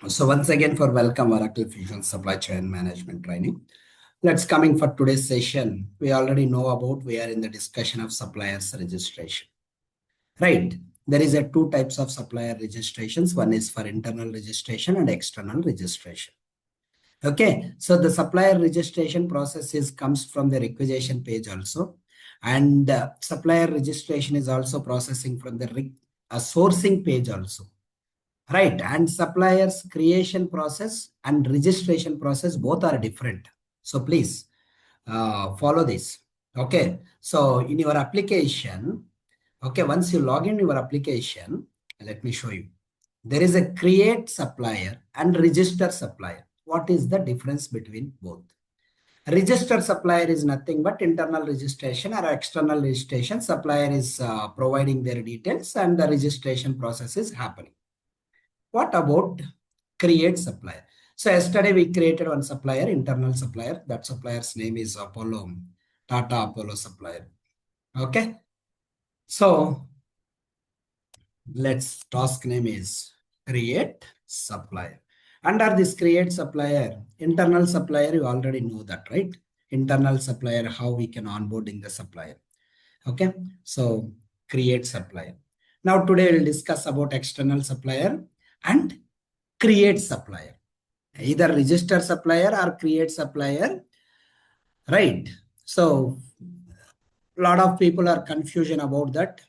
So once again for welcome Oracle Fusion Supply Chain Management Training. Let's coming for today's session. We already know about we are in the discussion of suppliers registration. Right. There is a two types of supplier registrations. One is for internal registration and external registration. Okay. So the supplier registration process comes from the requisition page also. And supplier registration is also processing from the sourcing page also. Right. And suppliers creation process and registration process both are different. So please follow this. Okay. So in your application, okay, once you log in your application, let me show you. There is a create supplier and register supplier. What is the difference between both? Register supplier is nothing but internal registration or external registration. Supplier is providing their details and the registration process is happening. What about create supplier? So yesterday we created one supplier, internal supplier. That supplier's name is Apollo, Tata Apollo supplier. Okay. So let's task name is create supplier. Under this create supplier, internal supplier, you already know that, right? Internal supplier, how we can onboarding the supplier. Okay. So create supplier. Now today we'll discuss about external supplier and create supplier. Either register supplier or create supplier, right? So a lot of people are confusion about that,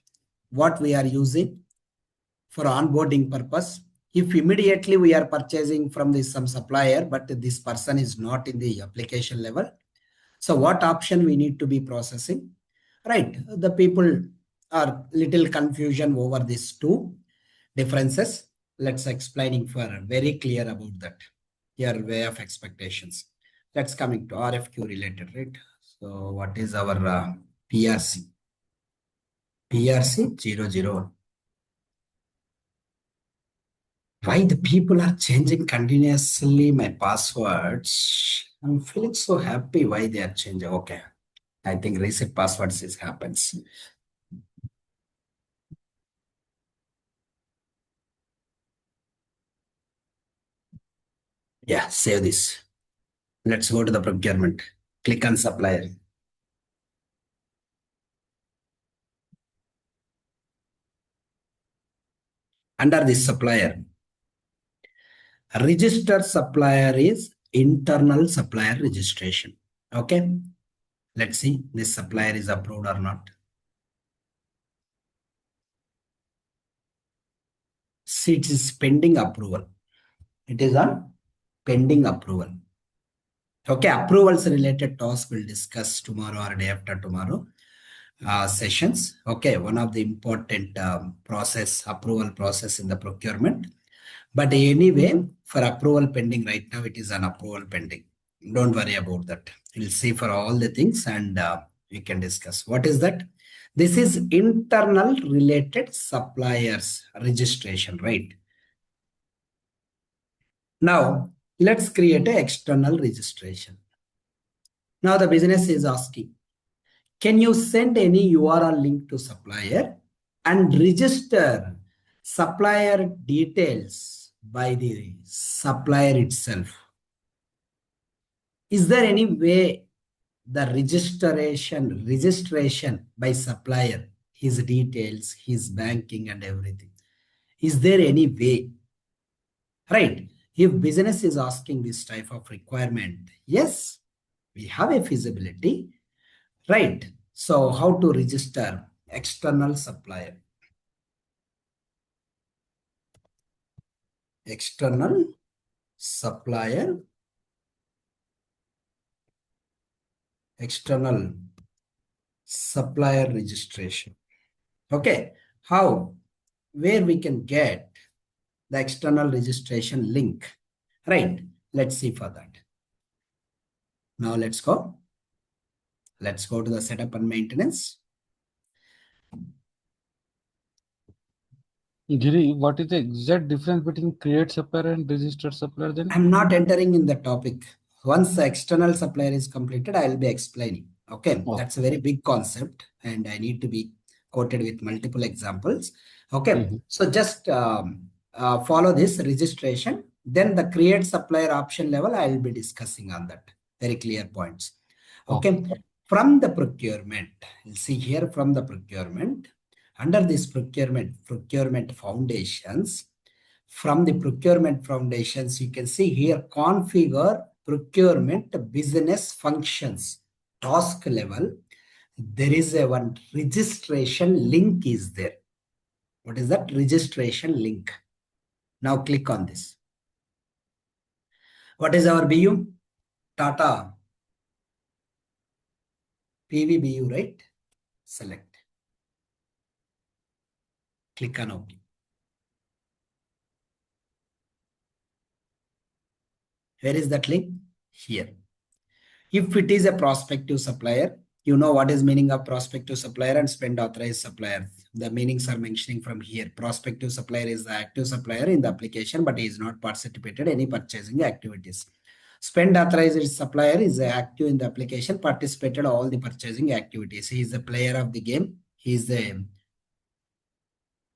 what we are using for onboarding purpose. If immediately we are purchasing from some supplier, but this person is not in the application level, so what option we need to be processing, right? The people are little confusion over these two differences. Let's explaining for very clear about that. Your way of expectations. Let's coming to RFQ related, right? So what is our PRC? PRC 001. Why the people are changing continuously my passwords? I'm feeling so happy why they are changing. Okay. I think reset passwords happens. Yeah, save this. Let's go to the procurement. Click on supplier. Under this supplier, registered supplier is internal supplier registration. Okay. Let's see this supplier is approved or not. See, it is pending approval. It is on pending approval. Okay, approvals related task we'll discuss tomorrow or day after tomorrow sessions. Okay, one of the important approval process in the procurement. But anyway, for approval pending right now, it is an approval pending. Don't worry about that. We'll see for all the things and we can discuss. What is that? This is internal related suppliers registration, right? Now, let's create an external registration. Now the business is asking, can you send any URL link to supplier and register supplier details by the supplier itself? Is there any way the registration by supplier, his details, his banking and everything? Is there any way? Right. If business is asking this type of requirement, yes, we have a feasibility. Right. So how to register external supplier? External supplier. External supplier registration. Okay. How? Where we can get the external registration link. Right. Let's see for that. Now let's go. Let's go to the setup and maintenance. Giri, what is the exact difference between create supplier and registered supplier then? I'm not entering in the topic. Once the external supplier is completed, I'll be explaining. Okay. That's a very big concept and I need to be quoted with multiple examples. Okay. So just follow this registration. Then the create supplier option level, I will be discussing on that. Very clear points. Okay. From the procurement, you'll see here from the procurement, under this procurement foundations, from the procurement foundations, you can see here configure procurement business functions task level. There is a one registration link is there. What is that registration link? Now click on this. What is our BU? Tata PV BU, right? Select. Click on OK. Where is that link? Here. If it is a prospective supplier, you know what is meaning of prospective supplier and spend authorized supplier. The meanings are mentioning from here. Prospective supplier is the active supplier in the application, but he is not participated any purchasing activities. Spend authorized supplier is active in the application, participated all the purchasing activities. He is a player of the game. He is a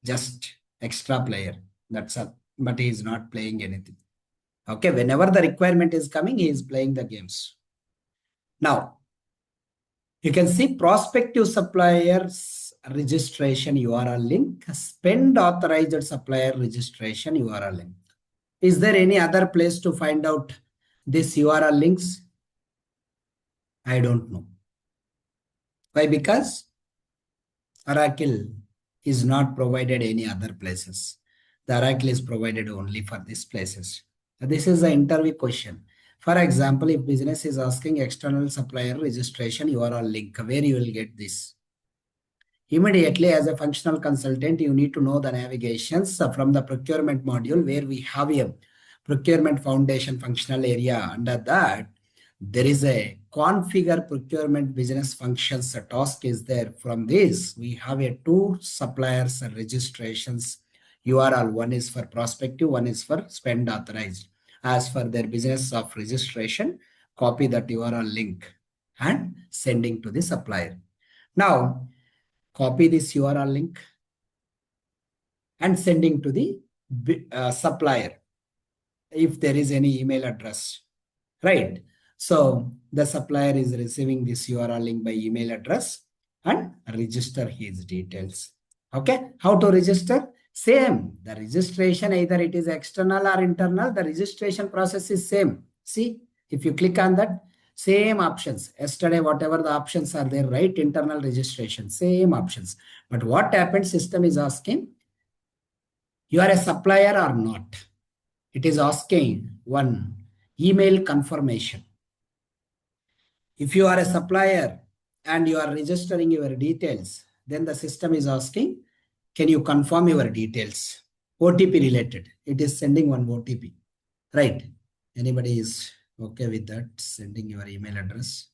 just extra player. That's all. But he is not playing anything. Okay. Whenever the requirement is coming, he is playing the games. Now, you can see prospective suppliers registration URL link, spend authorized supplier registration URL link. Is there any other place to find out this URL links? I don't know. Why? Because Oracle is not provided any other places. The Oracle is provided only for these places. This is the interview question. For example, if business is asking external supplier registration URL link, where you will get this? Immediately, as a functional consultant, you need to know the navigations from the procurement module where we have a procurement foundation functional area. Under that, there is a configure procurement business functions. A task is there. From this, we have a two suppliers registrations URL. One is for prospective, one is for spend authorized. As for their business of registration, copy that URL link and sending to the supplier. Now, copy this URL link and sending to the supplier if there is any email address, right? So the supplier is receiving this URL link by email address and register his details. Okay, how to register? Same, the registration, either it is external or internal, the registration process is same. See, if you click on that, same options. Yesterday, whatever the options are there, right? Internal registration, same options. But what happened, system is asking, you are a supplier or not? It is asking one email confirmation. If you are a supplier and you are registering your details, then the system is asking, can you confirm your details? OTP related. It is sending one OTP, right? Anybody is okay with that? Sending your email address.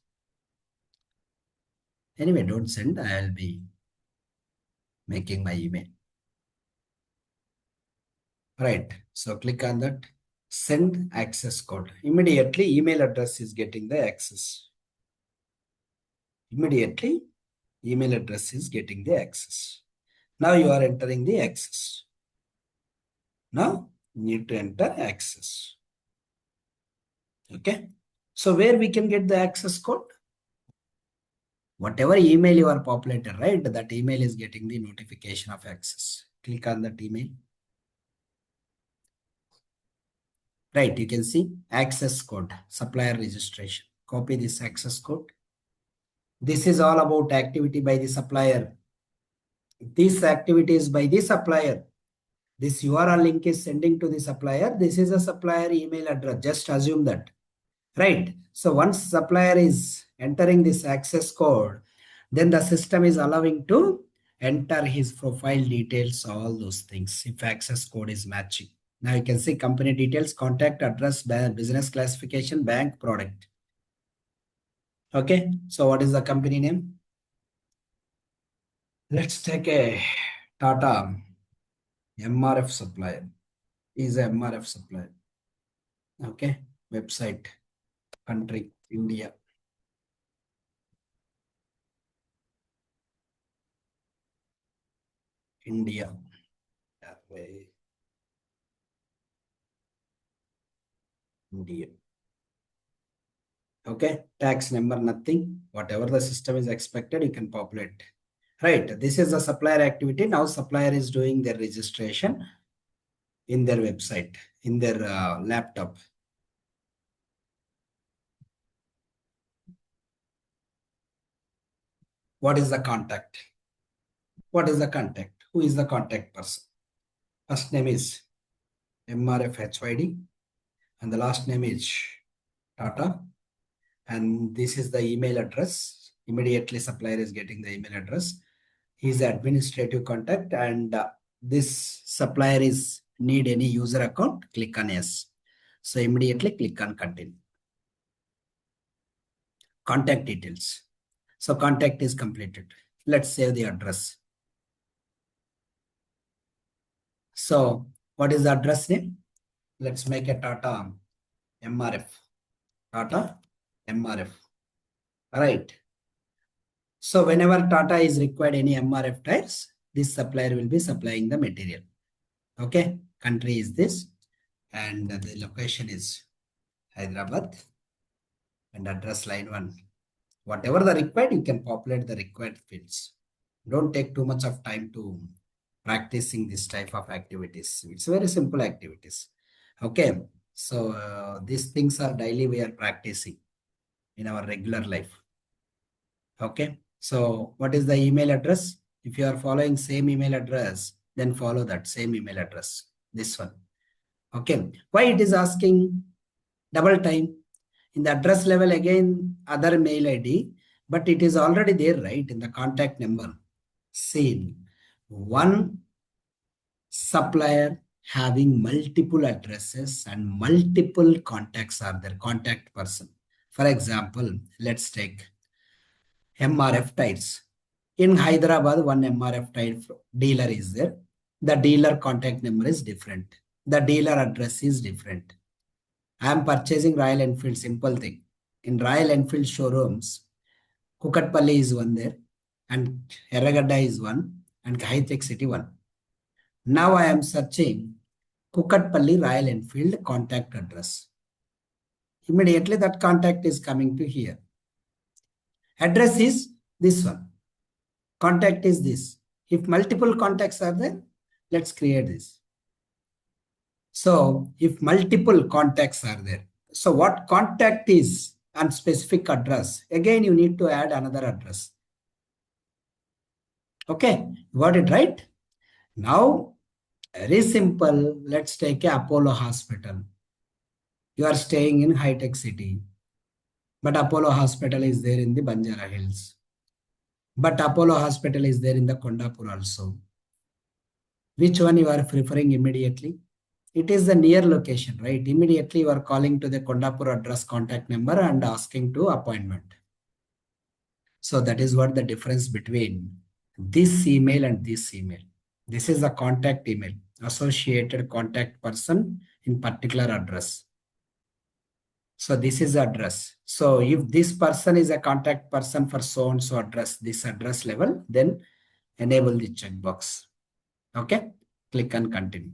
Anyway, don't send. I'll be making my email. Right. So click on that. Send access code. Immediately, email address is getting the access. Immediately, email address is getting the access. Now you are entering the access. Now you need to enter access. Okay. So where we can get the access code? Whatever email you are populated, right? That email is getting the notification of access. Click on that email. Right. You can see access code, supplier registration. Copy this access code. This is all about activity by the supplier. This activity is by the supplier. This URL link is sending to the supplier. This is a supplier email address. Just assume that. Right. So once supplier is entering this access code, then the system is allowing to enter his profile details, all those things, if access code is matching. Now you can see company details, contact address, business classification, bank, product. Okay. So what is the company name? Let's take a Tata MRF supplier. Is a MRF supplier. Okay. Website, country, India. India. That way. MDA. Okay, tax number, nothing. Whatever the system is expected, you can populate. Right, this is the supplier activity. Now supplier is doing their registration in their website, in their laptop. What is the contact? What is the contact? Who is the contact person? First name is MRF HYD and the last name is Tata. And this is the email address. Immediately supplier is getting the email address. He is the administrative contact, and this supplier is need any user account, click on yes. So immediately click on continue. Contact details. So contact is completed. Let's save the address. So what is the address name? Let's make a Tata MRF. Tata MRF. Right. So whenever Tata is required any MRF tires, this supplier will be supplying the material. Okay. Country is this. And the location is Hyderabad. And address line 1. Whatever the required, you can populate the required fields. Don't take too much of time to practicing this type of activities. It's very simple activities. Okay. So these things are daily we are practicing in our regular life. Okay. So what is the email address? If you are following same email address, then follow that same email address. This one. Okay. Why it is asking double time? In the address level, again, other mail ID, but it is already there, right? In the contact number. Same. One supplier having multiple addresses and multiple contacts are there, contact person. For example, let's take MRF tires. In Hyderabad, one MRF tire dealer is there. The dealer contact number is different. The dealer address is different. I am purchasing Royal Enfield, simple thing. In Royal Enfield showrooms, Kukatpalli is one there, and Erragadda is one, and High-Tech City one. Now I am searching Kukatpalli Royal Enfield contact address. Immediately that contact is coming to here. Address is this one. Contact is this. If multiple contacts are there, let's create this. So if multiple contacts are there, so what contact is on specific address? Again, you need to add another address. Okay, got it right? Now, very simple. Let's take a Apollo Hospital. You are staying in High-Tech City, but Apollo Hospital is there in the Banjara Hills. But Apollo Hospital is there in the Kondapur also. Which one you are preferring immediately? It is the near location, right? Immediately you are calling to the Kondapur address contact number and asking to appointment. So that is what the difference between this email and this email. This is the contact email, associated contact person in particular address. So this is the address. So if this person is a contact person for so and so address, this address level, then enable the checkbox. Okay, click on continue.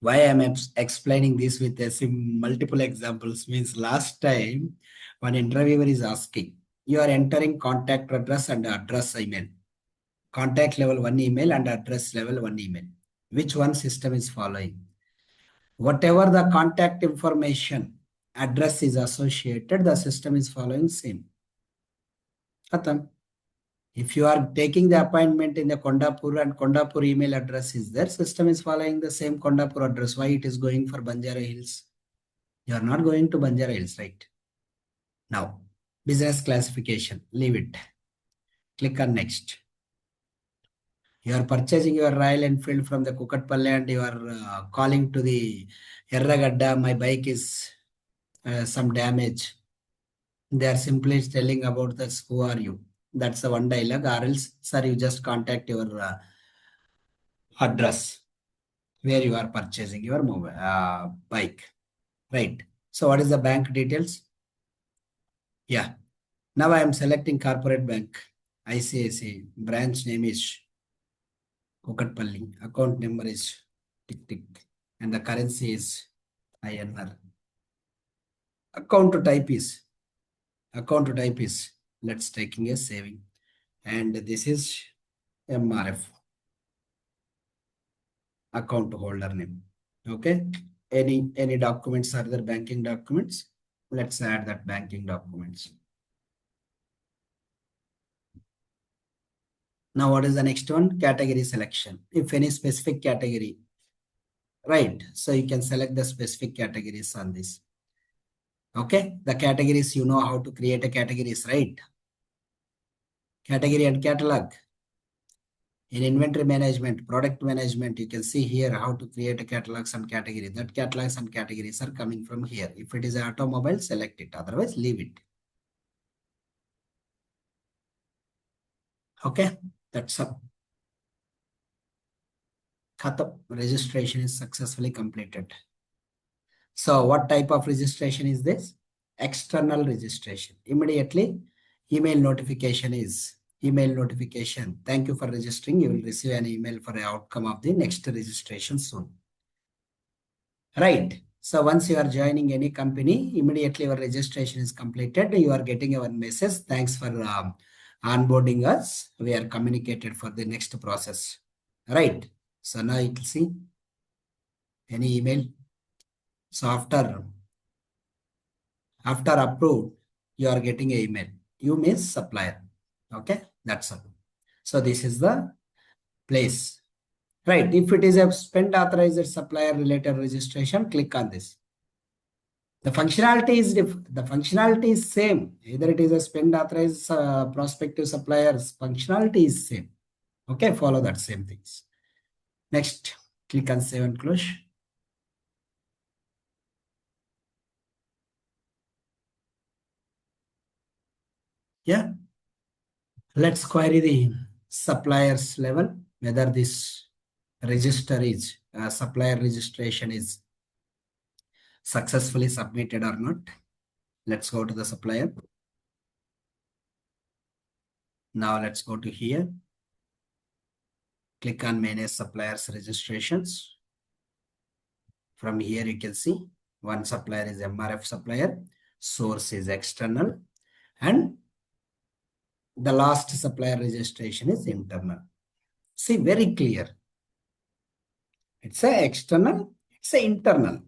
Why I am explaining this with multiple examples means last time one interviewer is asking, you are entering contact address and address email. Contact level 1 email and address level 1 email. Which one system is following? Whatever the contact information address is associated, the system is following same. Khatam. If you are taking the appointment in the Kondapur and Kondapur email address is there, system is following the same Kondapur address. Why it is going for Banjara Hills? You are not going to Banjara Hills, right? Now, business classification, leave it. Click on next. You are purchasing your Royal Enfield from the Kukatpalli and you are calling to the Erragadda, my bike is some damage. They are simply telling about this, who are you? That's the one dialogue, or else, sir, you just contact your address where you are purchasing your mobile, bike, right? So what is the bank details? Yeah. Now I am selecting corporate bank, ICICI, branch name is Kukatpalli, account number is tick tick, and the currency is INR. Account type is, let's taking a saving. And this is MRF, account holder name. Okay. Any documents, other banking documents? Let's add that banking documents. Now, what is the next one? Category selection. If any specific category, right? So you can select the specific categories on this. Okay. The categories, you know how to create a categories, right? Category and catalog. In inventory management, product management, you can see here how to create a catalogs and category. That catalogs and categories are coming from here. If it is an automobile, select it. Otherwise, leave it. Okay. That's up. Khatam. Registration is successfully completed. So what type of registration is this? External registration. Immediately, email notification is email notification. Thank you for registering. You will receive an email for the outcome of the next registration soon. Right. So once you are joining any company, immediately your registration is completed. You are getting a message. Thanks for onboarding us. We are communicated for the next process. Right. So now you can see any email. So after approved, you are getting an email. You means supplier. Okay. That's all. So this is the place. Right. If it is a spend authorized supplier related registration, click on this. The functionality is the functionality is same. Either it is a spend authorized prospective suppliers, functionality is same. Okay, follow that same things. Next, click on save and close. Yeah. Let's query the suppliers level, whether this register is supplier registration is successfully submitted or not. Let's go to the supplier. Now let's go to here. Click on manage suppliers registrations. From here, you can see one supplier is MRF supplier, source is external, and the last supplier registration is internal. See, very clear. It's a external, it's a internal.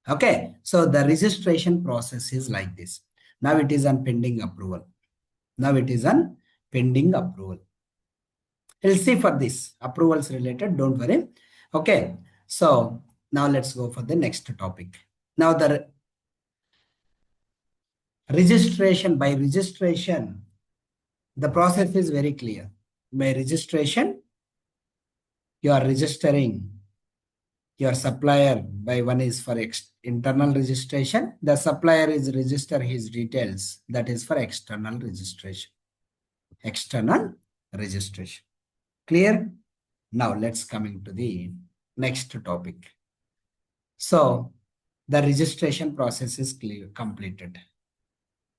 Okay, so the registration process is like this. Now it is on pending approval. Now it is on pending approval. We'll see for this approvals related, don't worry. Okay, so now let's go for the next topic. Now the registration, by registration, the process is very clear. By registration, you are registering your supplier. By one is for internal registration. The supplier is register his details. That is for external registration. External registration. Clear? Now let's coming to the next topic. So the registration process is completed.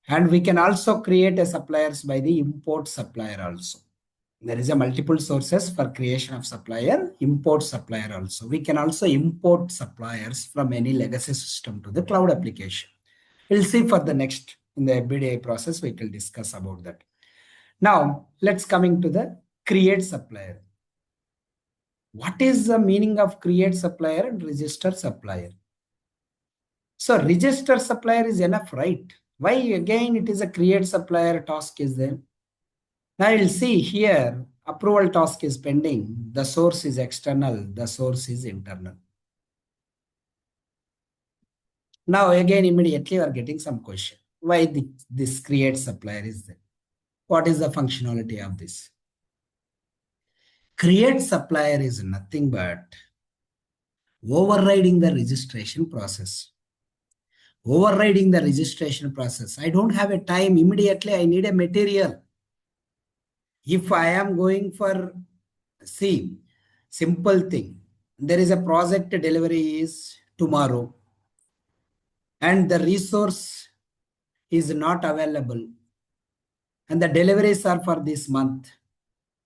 And we can also create a suppliers by the import supplier also. There is a multiple sources for creation of supplier, import supplier also. We can also import suppliers from any legacy system to the cloud application. We'll see for the next, in the everyday process, we will discuss about that. Now, let's coming to the create supplier. What is the meaning of create supplier and register supplier? So register supplier is enough, right? Why again it is a create supplier task is there? Now you'll see here, approval task is pending. The source is external. The source is internal. Now again, immediately you are getting some question. Why this create supplier is there? What is the functionality of this? Create supplier is nothing but overriding the registration process. Overriding the registration process. I don't have a time. Immediately I need a material. If I am going for, see, simple thing. There is a project delivery is tomorrow and the resource is not available and the deliveries are for this month.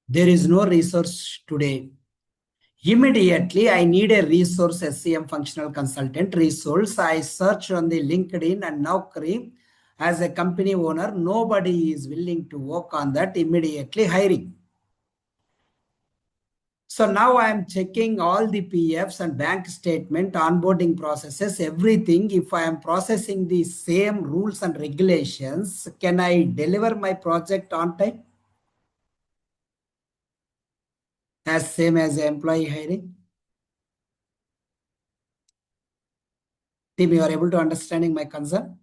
There is no resource today. Immediately, I need a resource, SCM functional consultant resource. I search on the LinkedIn and Naukri. As a company owner, nobody is willing to work on that. Immediately hiring. So now I am checking all the PFs and bank statement, onboarding processes, everything. If I am processing the same rules and regulations, can I deliver my project on time? As same as employee hiring? Team, you are able to understanding my concern?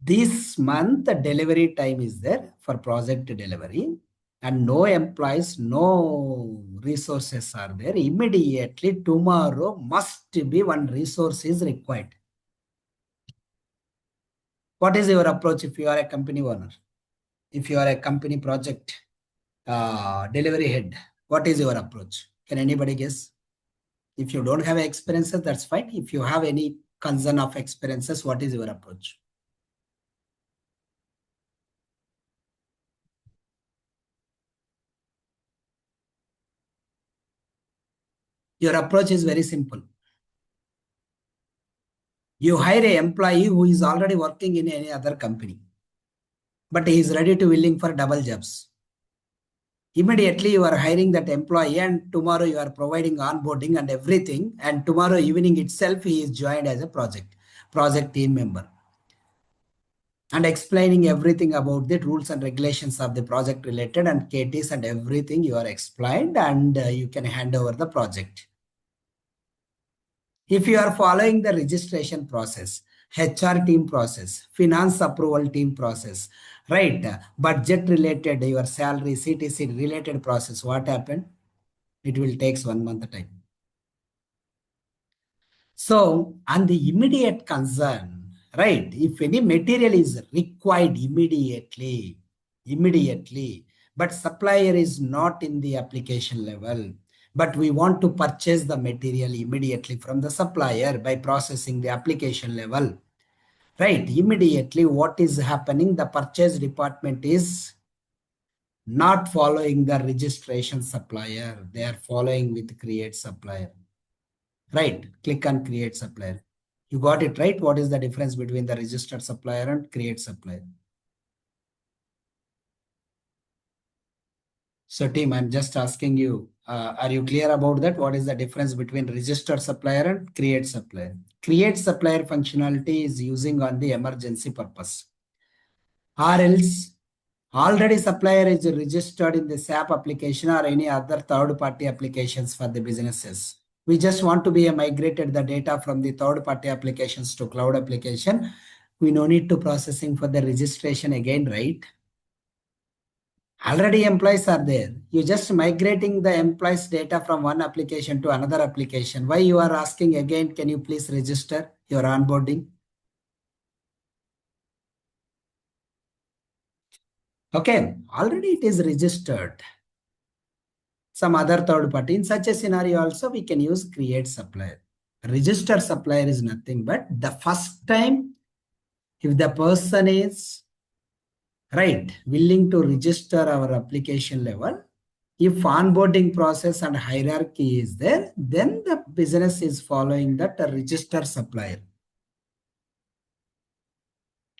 This month, the delivery time is there for project delivery and no employees, no resources are there. Immediately tomorrow must be one resource is required. What is your approach if you are a company owner? If you are a company project delivery head, what is your approach? Can anybody guess? If you don't have experiences, that's fine. If you have any concern of experiences, what is your approach? Your approach is very simple. You hire an employee who is already working in any other company, but he is ready to willing for double jobs. Immediately you are hiring that employee and tomorrow you are providing onboarding and everything. And tomorrow evening itself, he is joined as a project team member and explaining everything about the rules and regulations of the project related and KTs and everything you are explained and you can hand over the project. If you are following the registration process, HR team process, finance approval team process, right? Budget related, your salary, CTC related process, what happened? It will take 1 month time. So, on the immediate concern, right? If any material is required immediately, but supplier is not in the application level, but we want to purchase the material immediately from the supplier by processing the application level, right? Immediately, what is happening? The purchase department is not following the registration supplier. They are following with create supplier. Right, click on create supplier. You got it right. What is the difference between the registered supplier and create supplier? So team, I'm just asking you, are you clear about that? What is the difference between registered supplier and create supplier? Create supplier functionality is using on the emergency purpose. Or else already supplier is registered in the SAP application or any other third party applications for the businesses. We just want to be migrated the data from the third party applications to cloud application. We no need to processing for the registration again, right? Already employees are there. You just migrating the employees data from one application to another application. Why you are asking again, can you please register your onboarding? Okay, already it is registered. Some other third party. In such a scenario also, we can use create supplier. Register supplier is nothing but the first time if the person is right willing to register our application level, if onboarding process and hierarchy is there, then the business is following that register supplier.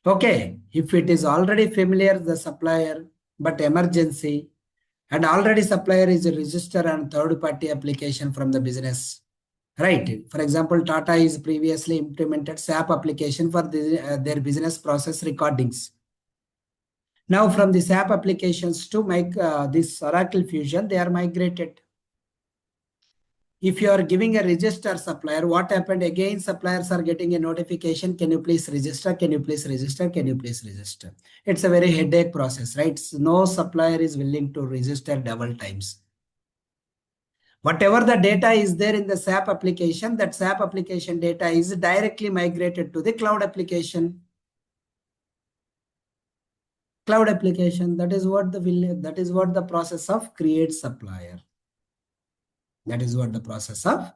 Okay, if it is already familiar the supplier but emergency and already supplier is a register and third party application from the business. Right. For example, Tata is previously implemented SAP application for their business process recordings. Now from the SAP applications to make this Oracle Fusion, they are migrated. If you are giving a register supplier, what happened again? Suppliers are getting a notification. Can you please register? Can you please register? Can you please register? It's a very headache process, right? No supplier is willing to register double times. Whatever the data is there in the SAP application, that SAP application data is directly migrated to the cloud application. Cloud application, that is what the process of create supplier. That is what the process of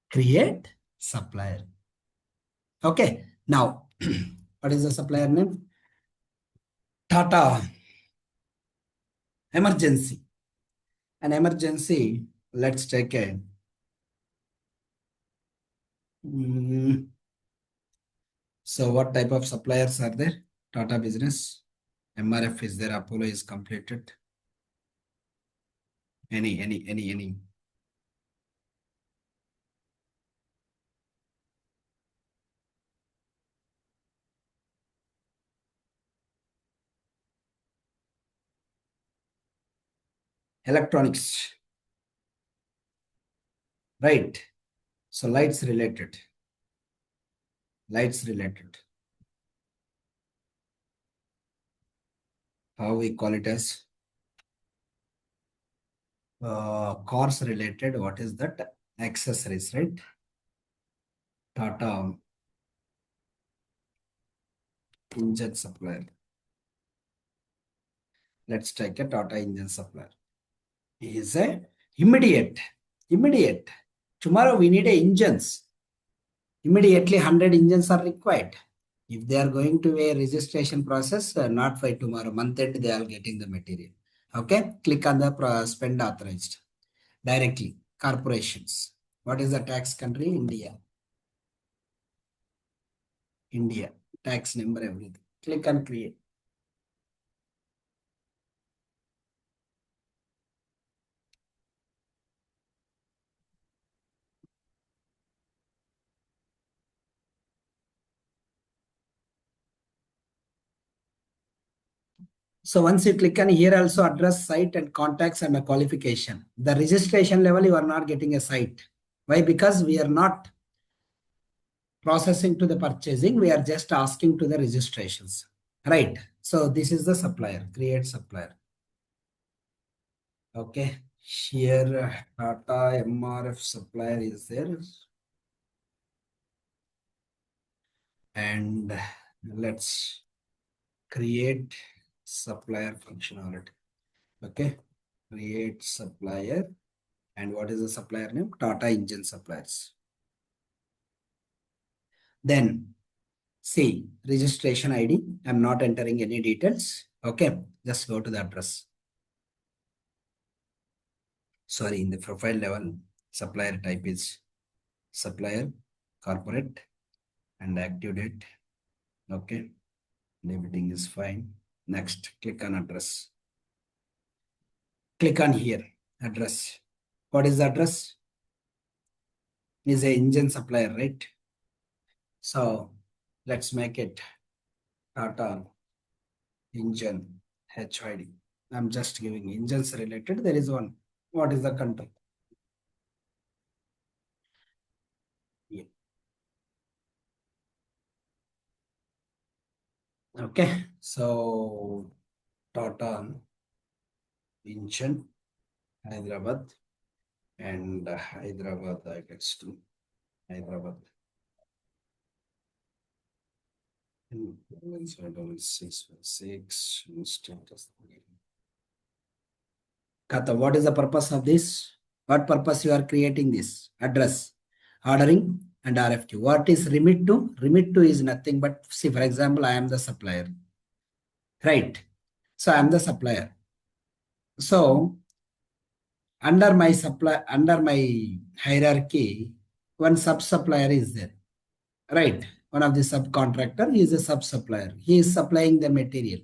create supplier. Okay, now what is the supplier name? Tata Emergency. An emergency, let's take a so what type of suppliers are there? Tata Business, MRF is there, Apollo is completed. Any. Electronics, right? So lights related. How we call it as cars related. What is that? Accessories, right? Tata engine supplier. Let's take a Tata engine supplier. He is a immediate. Tomorrow we need a engines. Immediately 100 engines are required. If they are going to a registration process, not by tomorrow, month end, they are getting the material. Okay, click on the spend authorized directly. Corporations. What is the tax country? India. Tax number, everything. Click on create. So once you click on here, also address, site and contacts and a qualification. The registration level, you are not getting a site. Why? Because we are not processing to the purchasing. We are just asking to the registrations. Right. So this is the supplier, create supplier. Okay. Here Tata MRF supplier is there. And let's create supplier functionality. Okay. Create supplier. And what is the supplier name? Tata Engine Suppliers. Then see registration ID. I'm not entering any details. Okay. Just go to the address. Sorry, in the profile level, supplier type is supplier, corporate, and active date. Okay. Everything is fine. Next, click on address. Click on here, address. What is the address? Is a engine supplier, right? So let's make it Tata engine HID. I'm just giving engines related. There is one. What is the country? Yeah. Okay. So Tata engine Hyderabad and Hyderabad, I guess to Hyderabad. 616 status. Kata, what is the purpose of this? What purpose you are creating this? Address, ordering, and RFQ. What is remit to? Remit to is nothing but, see, for example, I am the supplier. Right. So I am the supplier. So under my hierarchy, one sub-supplier is there. Right. One of the subcontractor, he is a sub-supplier. He is supplying the material.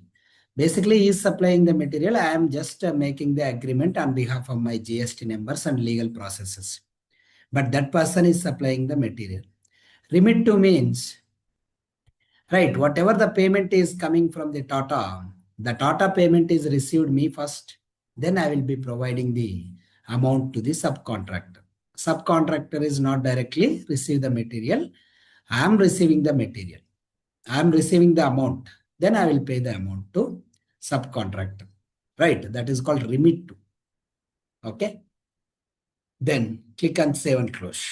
Basically, he is supplying the material. I am just making the agreement on behalf of my GST numbers and legal processes. But that person is supplying the material. Remit to means, right, whatever the payment is coming from the Tata payment is received me first. Then I will be providing the amount to the subcontractor. Subcontractor is not directly receive the material. I am receiving the material. I am receiving the amount. Then I will pay the amount to subcontractor. Right. That is called remit to. Okay. Then click on save and close.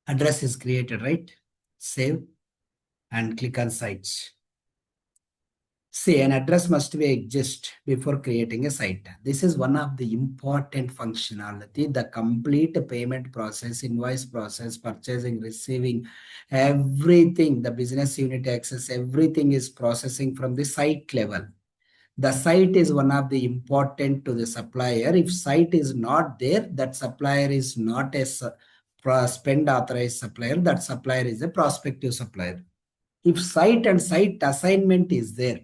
Address is created, right? Save and click on sites. See, an address must be exist before creating a site. This is one of the important functionality. The complete payment process, invoice process, purchasing, receiving, everything, the business unit access, everything is processing from the site level. The site is one of the important to the supplier. If site is not there, that supplier is not a spend authorized supplier. That supplier is a prospective supplier. If site and site assignment is there,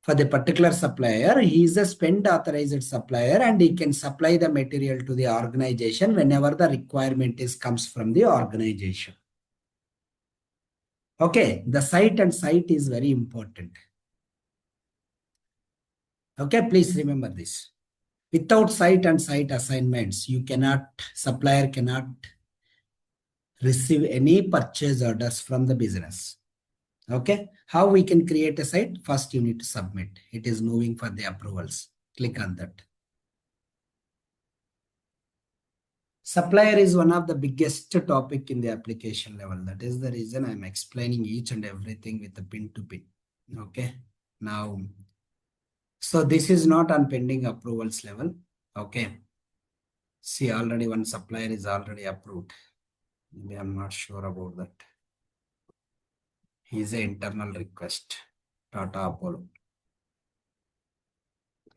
for the particular supplier, he is a spend authorized supplier and he can supply the material to the organization whenever the requirement comes from the organization. Okay, the site and site is very important. Okay, please remember this. Without site and site assignments, supplier cannot receive any purchase orders from the business. Okay, how we can create a site? First, you need to submit. It is moving for the approvals. Click on that. Supplier is one of the biggest topic in the application level. That is the reason I'm explaining each and everything with the pin to pin. Okay. Now, so this is not on pending approvals level. Okay. See, already one supplier is already approved. Maybe I'm not sure about that. He's an internal request. Tata Apollo.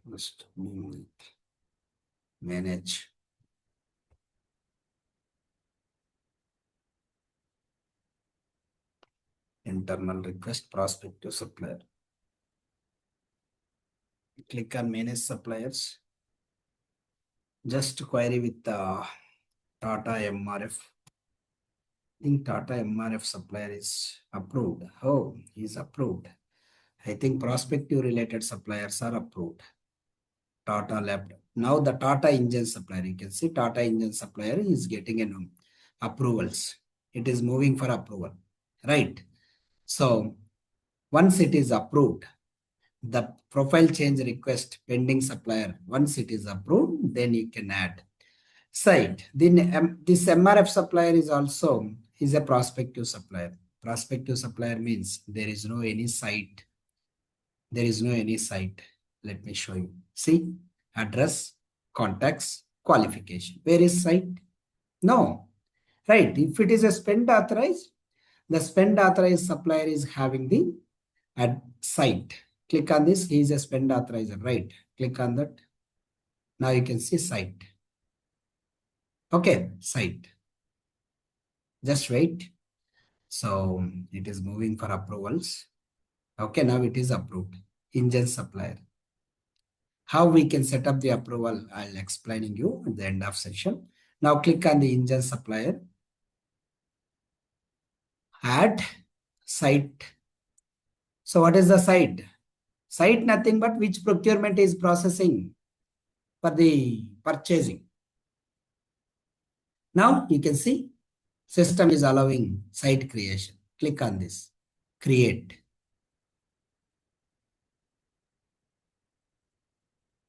Just manage. Internal request prospective supplier. Click on manage suppliers. Just query with the Tata MRF. I think Tata MRF supplier is approved. Oh, he's approved. I think prospective related suppliers are approved. Tata Lab. Now the Tata engine supplier, you can see Tata engine supplier is getting an approvals. It is moving for approval, right? So once it is approved, the profile change request pending supplier, once it is approved, then you can add site. Then this MRF supplier is also a prospective supplier. Prospective supplier means there is no any site. There is no any site. Let me show you. See, address, contacts, qualification. Where is site? No. Right. If it is a spend authorized, the spend authorized supplier is having the site. Click on this. He is a spend authorizer. Right. Click on that. Now you can see site. Okay. Site. Just wait. So it is moving for approvals. Okay. Now it is approved. Engine supplier. How we can set up the approval, I'll explaining you at the end of session. Now click on the engine supplier. Add site. So what is the site? Site nothing but which procurement is processing for the purchasing. Now you can see system is allowing site creation. Click on this. Create.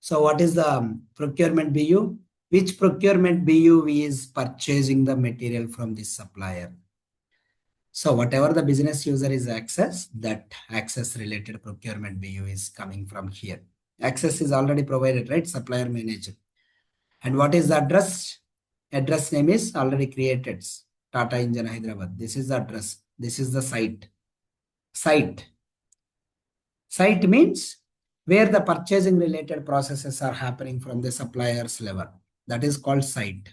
So what is the procurement BU? Which procurement BU is purchasing the material from this supplier? So whatever the business user is access, that access related procurement BU is coming from here. Access is already provided, right? Supplier manager. And what is the address? Address name is already created. Tata Engine Hyderabad. This is the address. This is the site. Site. Site means where the purchasing related processes are happening from the supplier's level. That is called site.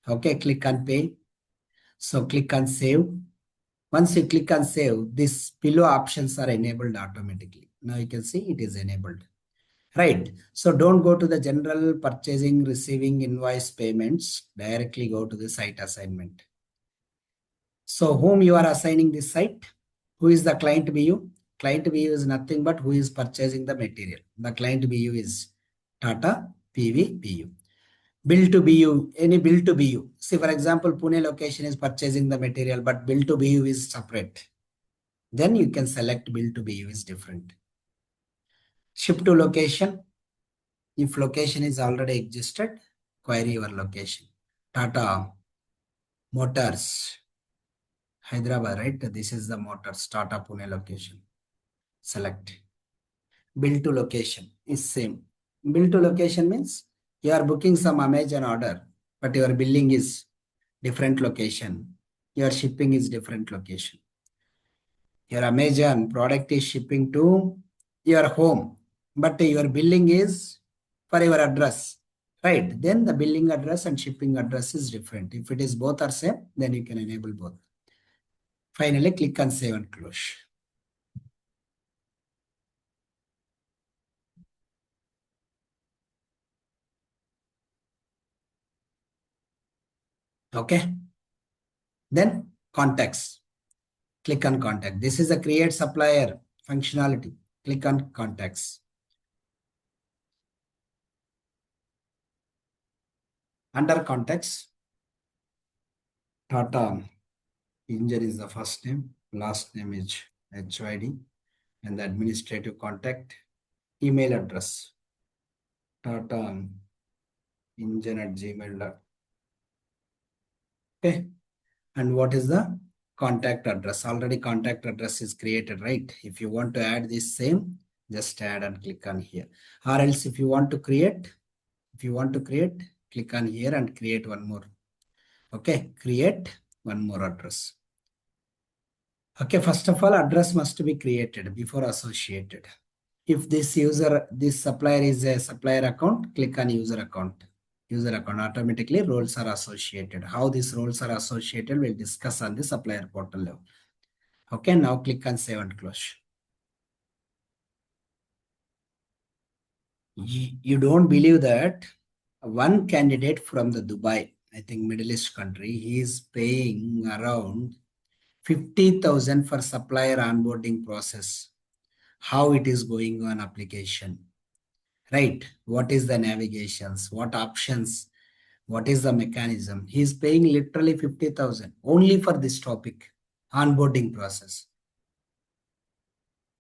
Okay, click on pay. So click on save. Once you click on save, these below options are enabled automatically. Now you can see it is enabled. Right. So don't go to the general purchasing, receiving, invoice payments. Directly go to the site assignment. So whom you are assigning this site? Who is the client BU? Client BU is nothing but who is purchasing the material. The client BU is Tata PV BU. Bill to BU, any bill to BU. See, for example, Pune location is purchasing the material, but bill to BU is separate. Then you can select bill to BU is different. Ship to location. If location is already existed, query your location. Tata Motors, Hyderabad, right? This is the Motors, Tata Pune location. Select. Bill to location is same. Bill to location means you are booking some Amazon order, but your billing is different location. Your shipping is different location. Your Amazon product is shipping to your home, but your billing is for your address, right? Then the billing address and shipping address is different. If it is both are same, then you can enable both. Finally, click on save and close. Okay. Then contacts. Click on contact. This is a create supplier functionality. Click on contacts. Under contacts, Tata Injur is the first name, last name is HYD, and the administrative contact, email address, Tata Injur at gmail.com. Okay. And what is the contact address? Already contact address is created, right? If you want to add this same, just add and click on here. Or else if you want to create, click on here and create one more. Okay, create one more address. Okay, first of all, address must be created before associated. If this supplier is a supplier account, click on user account. User account, automatically roles are associated. How these roles are associated, we'll discuss on the supplier portal level. Okay, now click on save and close. You don't believe that one candidate from the Dubai, I think Middle East country, he is paying around 50,000 for supplier onboarding process. How it is going on application, right? What is the navigations? What options? What is the mechanism? He is paying literally 50,000 only for this topic, onboarding process.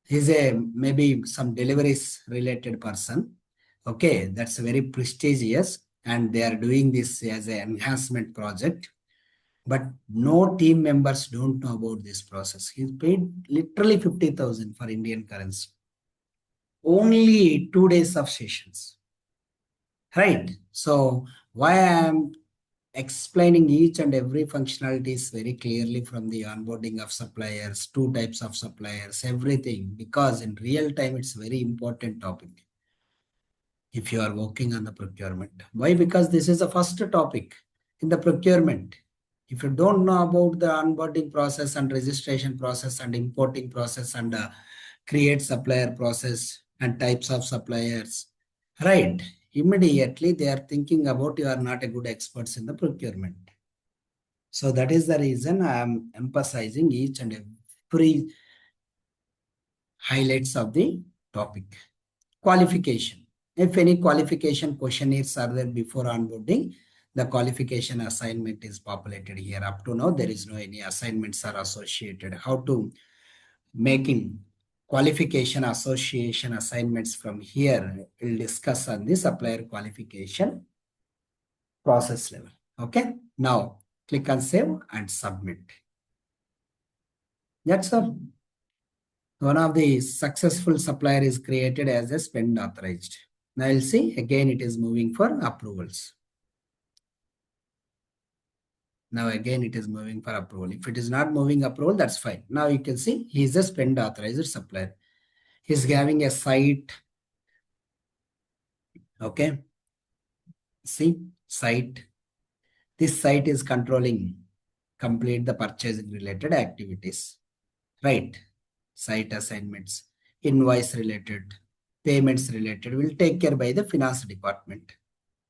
He's a maybe some deliveries related person. Okay, that's very prestigious, and they are doing this as an enhancement project. But no team members don't know about this process. He's paid literally 50,000 for Indian currency. Only 2 days of sessions. Right. So why I am explaining each and every functionalities very clearly from the onboarding of suppliers, two types of suppliers, everything, because in real time, it's very important topic if you are working on the procurement. Why? Because this is the first topic in the procurement. If you don't know about the onboarding process and registration process and importing process and create supplier process and types of suppliers, right? Immediately they are thinking about you are not a good experts in the procurement. So that is the reason I am emphasizing each and every highlights of the topic. Qualification. If any qualification questionnaires are there before onboarding, the qualification assignment is populated here. Up to now, there is no any assignments are associated. How to making qualification association assignments from here, we'll discuss on the supplier qualification process level. Okay. Now click on save and submit. That's all. One of the successful supplier is created as a spend authorized. Now you'll see again it is moving for approvals. Now again it is moving for approval. If it is not moving approval, that's fine. Now you can see he is a spend authorized supplier. He's having a site. Okay. See site. This site is controlling complete the purchasing related activities. Right. Site assignments, invoice related, payments related will take care by the finance department.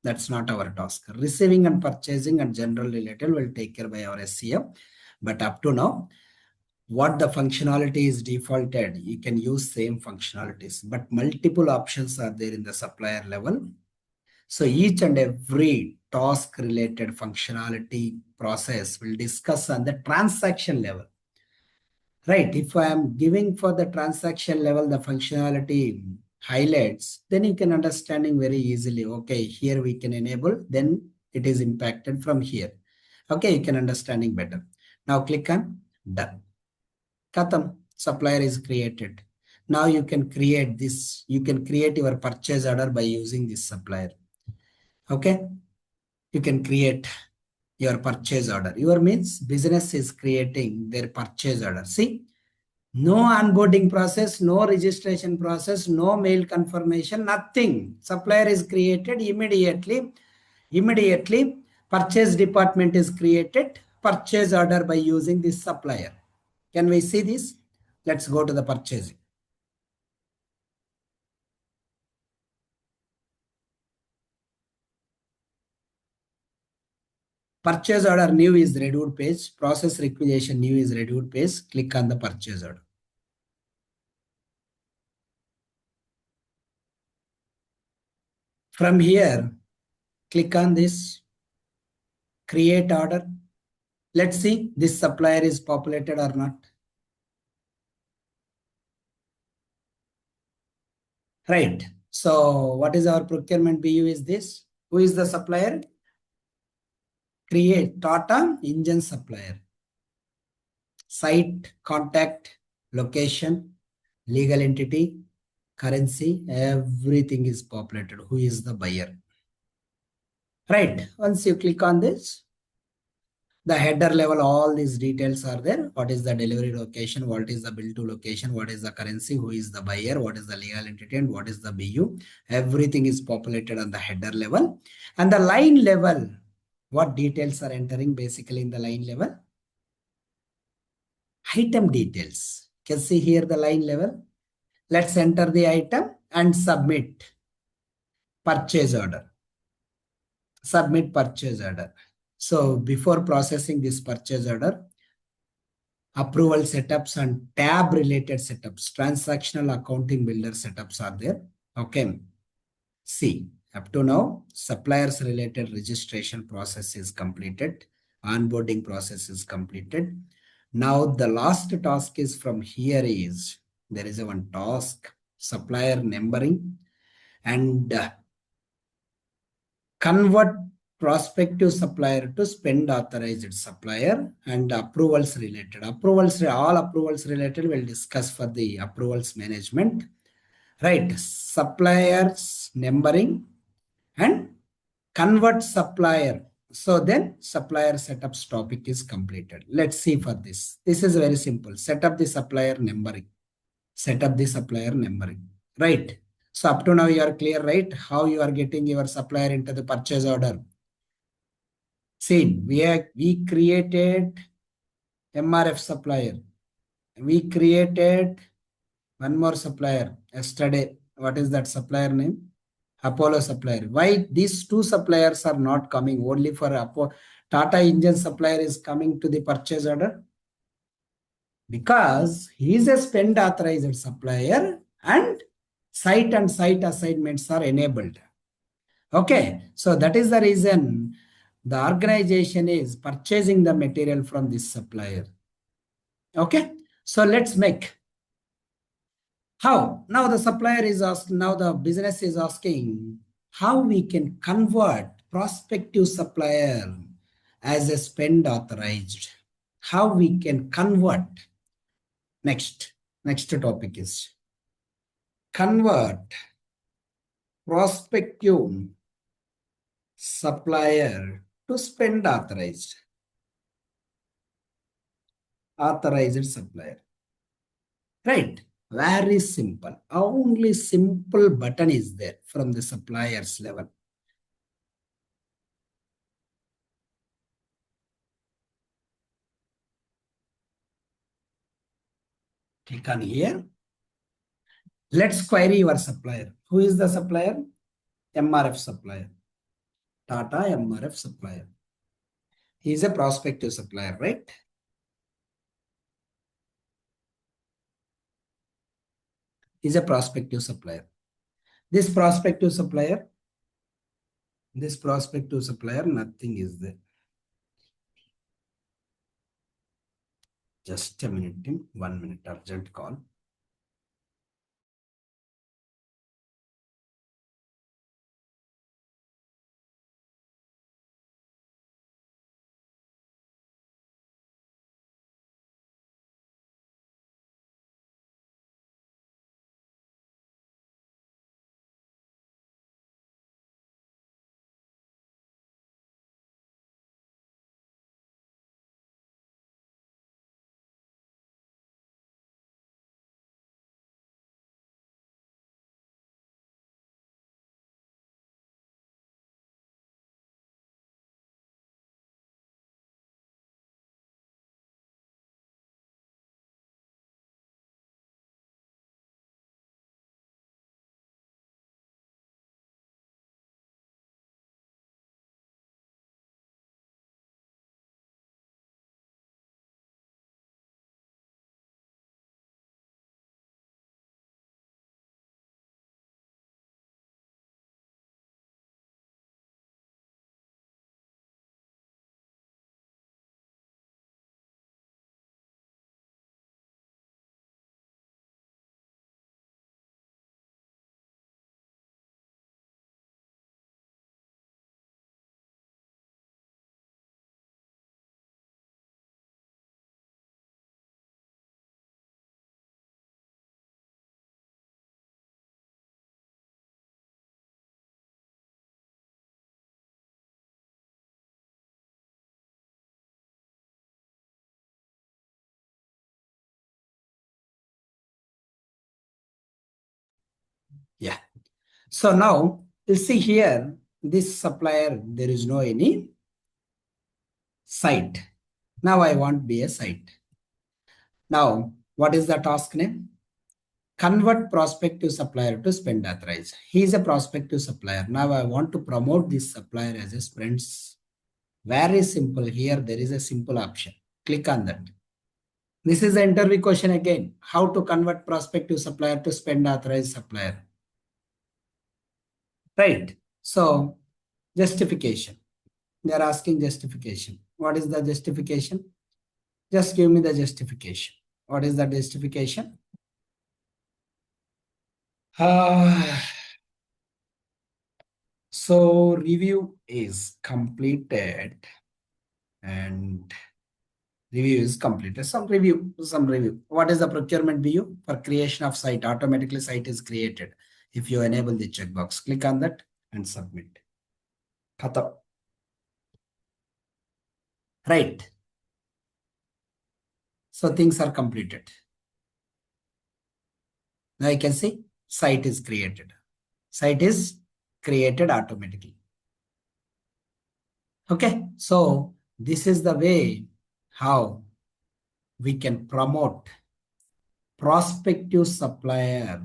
That's not our task. Receiving and purchasing and general related will take care by our SCM. But up to now, what the functionality is defaulted, you can use same functionalities, but multiple options are there in the supplier level. So each and every task related functionality process will discuss on the transaction level. Right. If I am giving for the transaction level, the functionality highlights, then you can understanding very easily. Okay, here we can enable, then it is impacted from here. Okay, you can understanding better. Now click on done. Katam, supplier is created. Now you can create this. You can create your purchase order by using this supplier. Okay. You can create your purchase order. Your means business is creating their purchase order. See, no onboarding process, no registration process, no mail confirmation, nothing. Supplier is created immediately. Immediately, purchase department is created, purchase order by using this supplier. Can we see this? Let's go to the purchasing. Purchase order new is reviewed page. Process requisition new is reviewed page. Click on the purchase order. From here, click on this create order. Let's see this supplier is populated or not. Right. So what is our procurement BU is this? Who is the supplier? Create Tata engine supplier. Site, contact, location, legal entity, currency, everything is populated. Who is the buyer? Right. Once you click on this, the header level, all these details are there. What is the delivery location? What is the bill to location? What is the currency? Who is the buyer? What is the legal entity? And what is the BU? Everything is populated on the header level. And the line level, what details are entering basically in the line level? Item details. You can see here the line level. Let's enter the item and submit purchase order. Submit purchase order. So before processing this purchase order, approval setups and tab related setups, transactional accounting builder setups are there. Okay. See, up to now, suppliers related registration process is completed. Onboarding process is completed. Now the last task is from here is, there is a one task, supplier numbering and convert prospective supplier to spend authorized supplier and approvals related. All approvals related we'll discuss for the approvals management. Right. Suppliers numbering and convert supplier. So then supplier setups topic is completed. Let's see for this. This is very simple. Set up the supplier numbering. Set up the supplier numbering. Right. So up to now you are clear, right? How you are getting your supplier into the purchase order. See, we created MRF supplier. We created one more supplier yesterday. What is that supplier name? Apollo supplier. Why these two suppliers are not coming? Only for Tata engine supplier is coming to the purchase order? Because he is a spend authorized supplier and site assignments are enabled. Okay, so that is the reason the organization is purchasing the material from this supplier. Okay, so let's make. How? Now the supplier is asking, now the business is asking how we can convert prospective supplier as a spend authorized. How we can convert. Next topic is convert prospective supplier to spend authorized. Authorized supplier. Right. Very simple. Only simple button is there from the suppliers level. Click on here. Let's query your supplier. Who is the supplier? MRF supplier. Tata MRF supplier. He is a prospective supplier, right? He is a prospective supplier. This prospective supplier, nothing is there. Just a minute, Tim. 1 minute, urgent call. Yeah. So now you see here, this supplier, there is no any site. Now I want be a site. Now, what is the task name? Convert prospective supplier to spend authorized. He is a prospective supplier. Now I want to promote this supplier as a spends. Very simple. Here there is a simple option. Click on that. This is the interview question again. How to convert prospective supplier to spend authorized supplier. Right. So justification. They are asking justification. What is the justification? Just give me the justification. What is the justification? Uh, so review is completed and review is completed. Some review. What is the procurement view? For creation of site, automatically site is created. If you enable the checkbox, click on that and submit. Khatam. Right. So things are completed. Now you can see site is created. Site is created automatically. Okay. So this is the way how we can promote prospective supplier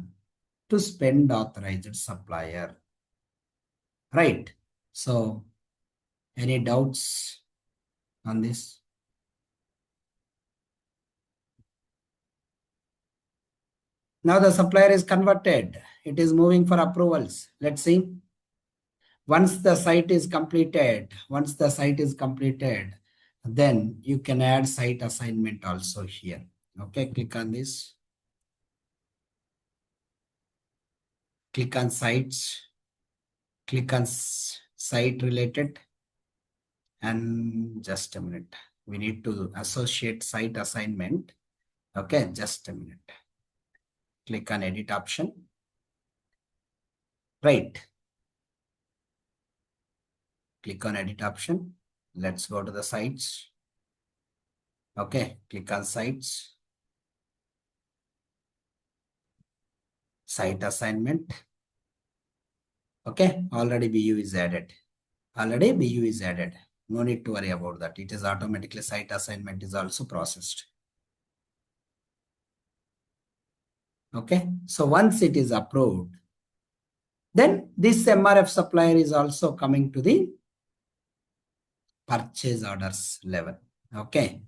to spend authorized supplier. Right. So any doubts on this? Now the supplier is converted. It is moving for approvals. Let's see. Once the site is completed, then you can add site assignment also here. Okay, click on this. Click on sites. Click on site related. And just a minute. We need to associate site assignment. Okay, just a minute. Click on edit option. Right. Click on edit option. Let's go to the sites. Okay, click on sites. Site assignment. Okay, already BU is added. Already BU is added. No need to worry about that. It is automatically site assignment is also processed. Okay, so once it is approved, then this MRF supplier is also coming to the purchase orders level. Okay,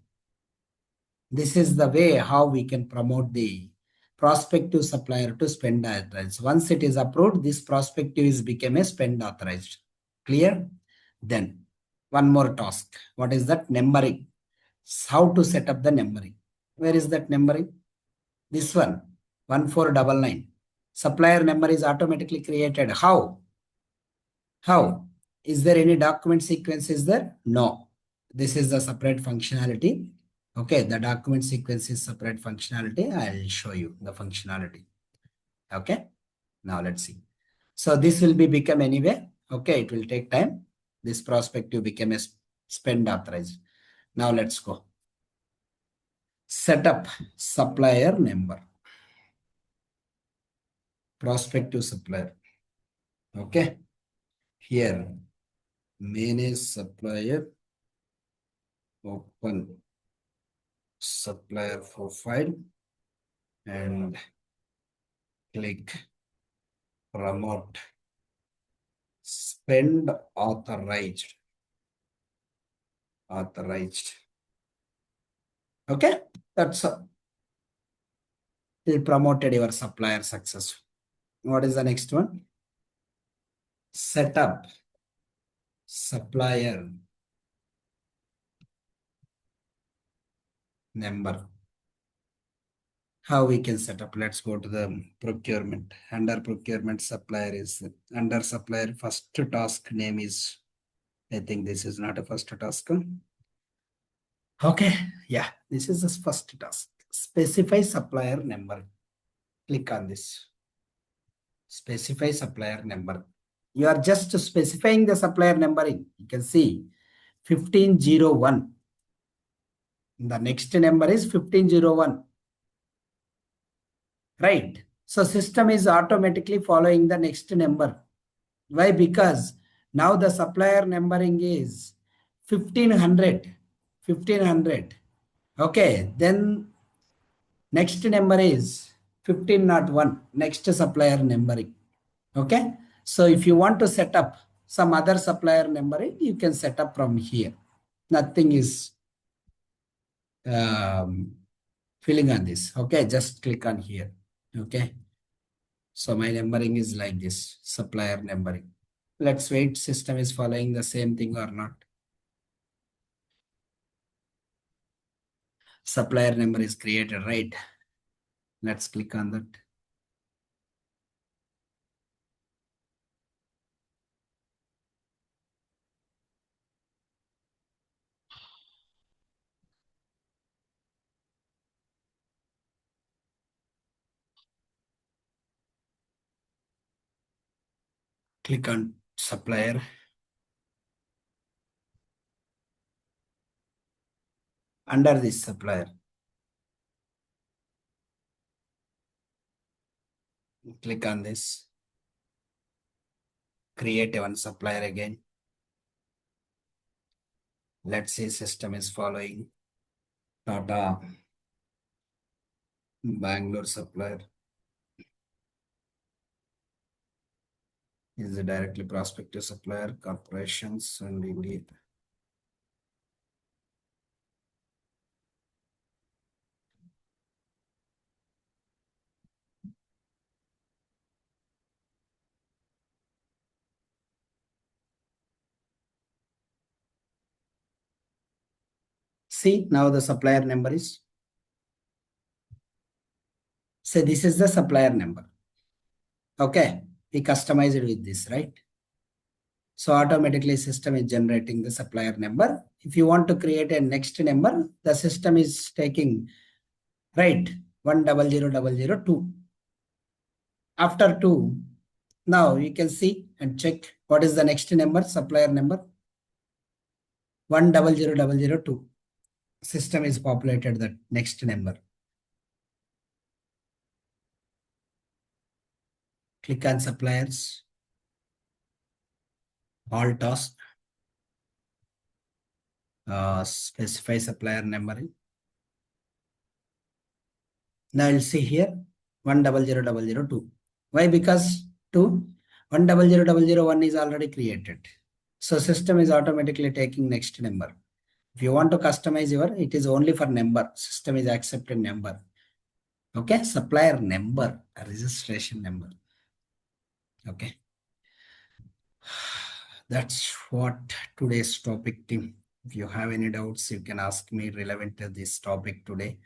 this is the way how we can promote the prospective supplier to spend authorized. Once it is approved, this prospective is become a spend authorized. Clear? Then one more task. What is that? Numbering. How to set up the numbering. Where is that numbering? This one, 1499. Supplier number is automatically created. How? How? Is there any document sequence is there? No. This is the separate functionality. Okay, the document sequence is separate functionality. I'll show you the functionality. Okay, now let's see. So this will be become anyway. Okay, it will take time. This prospective became a spend authorized. Now let's go. Set up supplier number. Prospective supplier. Okay, here manage supplier, open supplier profile and click promote spend authorized. Okay, that's all. You promoted your supplier successful. What is the next one? Set up supplier number. How we can set up? Let's go to the procurement. Under procurement, supplier is under supplier. First task name is, I think this is not a first task. Okay, yeah, this is the first task. Specify supplier number. Click on this. Specify supplier number. You are just specifying the supplier numbering. You can see 1501. The next number is 1501. Right. So system is automatically following the next number. Why? Because now the supplier numbering is 1500. 1500. Okay. Then next number is 1501. Next supplier numbering. Okay. So if you want to set up some other supplier numbering, you can set up from here. Nothing is filling on this. Okay. Just click on here. Okay. So my numbering is like this, supplier numbering. Let's wait, system is following the same thing or not. Supplier number is created, right? Let's click on that. Click on supplier. Under this supplier, click on this. Create one supplier again. Let's see, system is following. Tata, Bangalore supplier is a directly prospective supplier, corporations and India. See, now the supplier number is. Say this is the supplier number. Okay, we customize it with this, right? So automatically system is generating the supplier number. If you want to create a next number, the system is taking, right, 100002. After 2, now you can see and check what is the next number, supplier number. 100002. System is populated that next number. Click on suppliers. All task. Specify supplier number. Now you'll see here 100002. Why? Because 100001 is already created. So system is automatically taking next number. If you want to customize your, it is only for number. System is accepting number. Okay, supplier number, registration number. Okay. That's what today's topic, team. If you have any doubts, you can ask me relevant to this topic today.